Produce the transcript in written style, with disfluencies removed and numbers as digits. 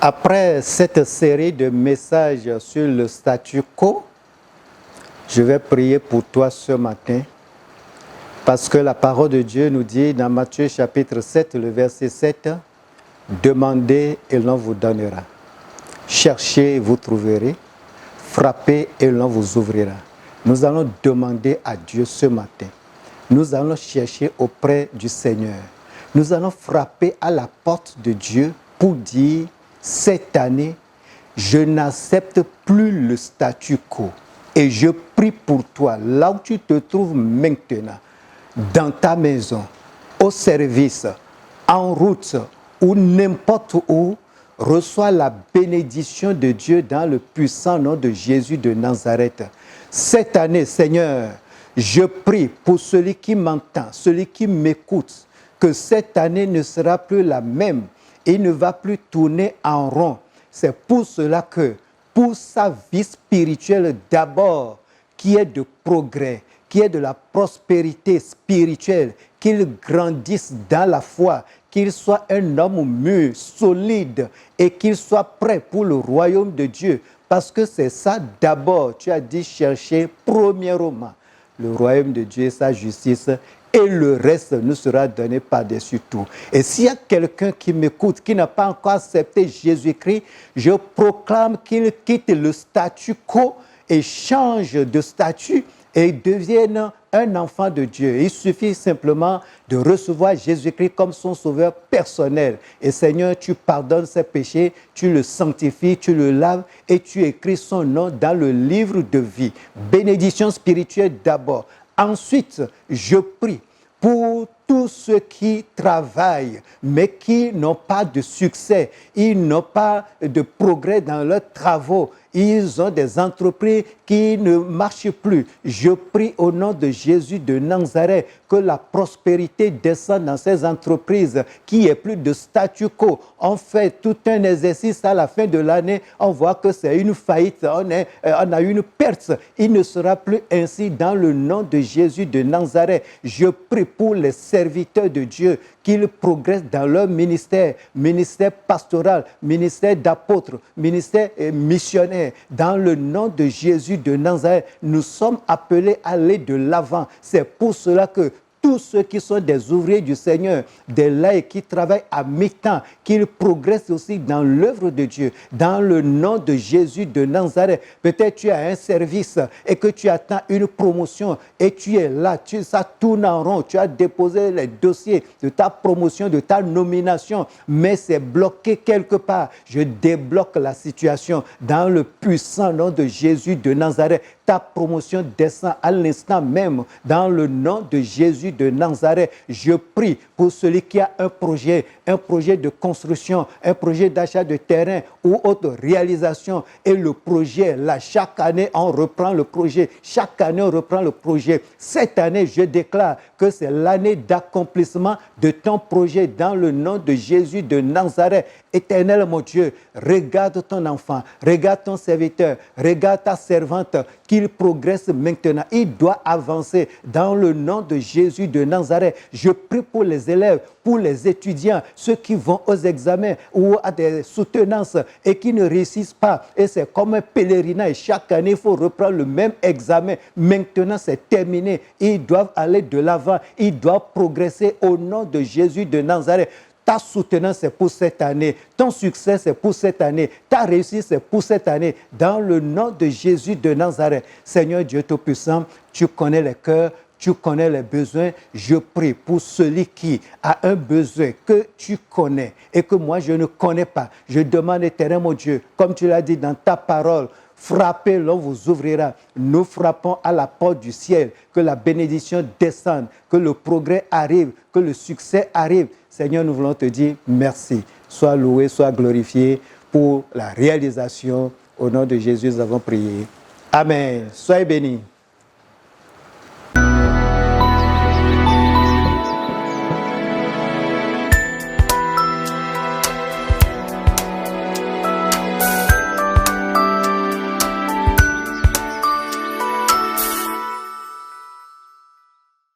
Après cette série de messages sur le statu quo, je vais prier pour toi ce matin parce que la parole de Dieu nous dit dans Matthieu chapitre 7, le verset 7, « Demandez et l'on vous donnera. Cherchez et vous trouverez. Frappez et l'on vous ouvrira. » Nous allons demander à Dieu ce matin. Nous allons chercher auprès du Seigneur. Nous allons frapper à la porte de Dieu pour dire, cette année, je n'accepte plus le statu quo. Et je prie pour toi, là où tu te trouves maintenant, dans ta maison, au service, en route ou n'importe où, reçois la bénédiction de Dieu dans le puissant nom de Jésus de Nazareth. Cette année, Seigneur, je prie pour celui qui m'entend, celui qui m'écoute, que cette année ne sera plus la même. Il ne va plus tourner en rond. C'est pour cela que, pour sa vie spirituelle d'abord, qui est de progrès, qui est de la prospérité spirituelle, qu'il grandisse dans la foi, qu'il soit un homme mûr, solide et qu'il soit prêt pour le royaume de Dieu. Parce que c'est ça d'abord, tu as dit chercher premièrement le royaume de Dieu et sa justice, et le reste nous sera donné par-dessus tout. Et s'il y a quelqu'un qui m'écoute, qui n'a pas encore accepté Jésus-Christ, je proclame qu'il quitte le statu quo et change de statut et devienne un enfant de Dieu. Il suffit simplement de recevoir Jésus-Christ comme son sauveur personnel. Et Seigneur, tu pardonnes ses péchés, tu le sanctifies, tu le laves et tu écris son nom dans le livre de vie. Bénédiction spirituelle d'abord. Ensuite, je prie pour tous ceux qui travaillent, mais qui n'ont pas de succès, ils n'ont pas de progrès dans leurs travaux, ils ont des entreprises qui ne marchent plus. Je prie au nom de Jésus de Nazareth que la prospérité descende dans ces entreprises, qu'il n'y ait plus de statu quo. On fait tout un exercice à la fin de l'année, on voit que c'est une faillite, on a une perte. Il ne sera plus ainsi dans le nom de Jésus de Nazareth. Je prie pour les serviteurs de Dieu, qu'ils progressent dans leur ministère, ministère pastoral, ministère d'apôtre, ministère missionnaire. Dans le nom de Jésus de Nazareth, nous sommes appelés à aller de l'avant. C'est pour cela que tous ceux qui sont des ouvriers du Seigneur, des laïcs qui travaillent à mi-temps, qu'ils progressent aussi dans l'œuvre de Dieu, dans le nom de Jésus de Nazareth. Peut-être tu as un service et que tu attends une promotion et tu es là, ça tourne en rond, tu as déposé les dossiers de ta promotion, de ta nomination, mais c'est bloqué quelque part. Je débloque la situation dans le puissant nom de Jésus de Nazareth. Ta promotion descend à l'instant même dans le nom de Jésus de Nazareth. Je prie pour celui qui a un projet de construction, un projet d'achat de terrain ou autre réalisation. Et le projet, là, chaque année, on reprend le projet. Chaque année, on reprend le projet. Cette année, je déclare que c'est l'année d'accomplissement de ton projet dans le nom de Jésus de Nazareth. Éternel, mon Dieu, regarde ton enfant, regarde ton serviteur, regarde ta servante, qu'il progresse maintenant. Il doit avancer dans le nom de Jésus de Nazareth. Je prie pour les élèves, pour les étudiants, ceux qui vont aux examens ou à des soutenances et qui ne réussissent pas. Et c'est comme un pèlerinage. Chaque année, il faut reprendre le même examen. Maintenant, c'est terminé. Ils doivent aller de l'avant. Ils doivent progresser au nom de Jésus de Nazareth. Ta soutenance, c'est pour cette année. Ton succès, c'est pour cette année. Ta réussite, c'est pour cette année. Dans le nom de Jésus de Nazareth. Seigneur Dieu Tout-Puissant, tu connais les cœurs, tu connais les besoins. Je prie pour celui qui a un besoin que tu connais et que moi, je ne connais pas. Je demande, éternel mon Dieu, comme tu l'as dit dans ta parole, frappez, l'on vous ouvrira. Nous frappons à la porte du ciel, que la bénédiction descende, que le progrès arrive, que le succès arrive. Seigneur, nous voulons te dire merci. Sois loué, sois glorifié pour la réalisation. Au nom de Jésus, nous avons prié. Amen. Soyez bénis.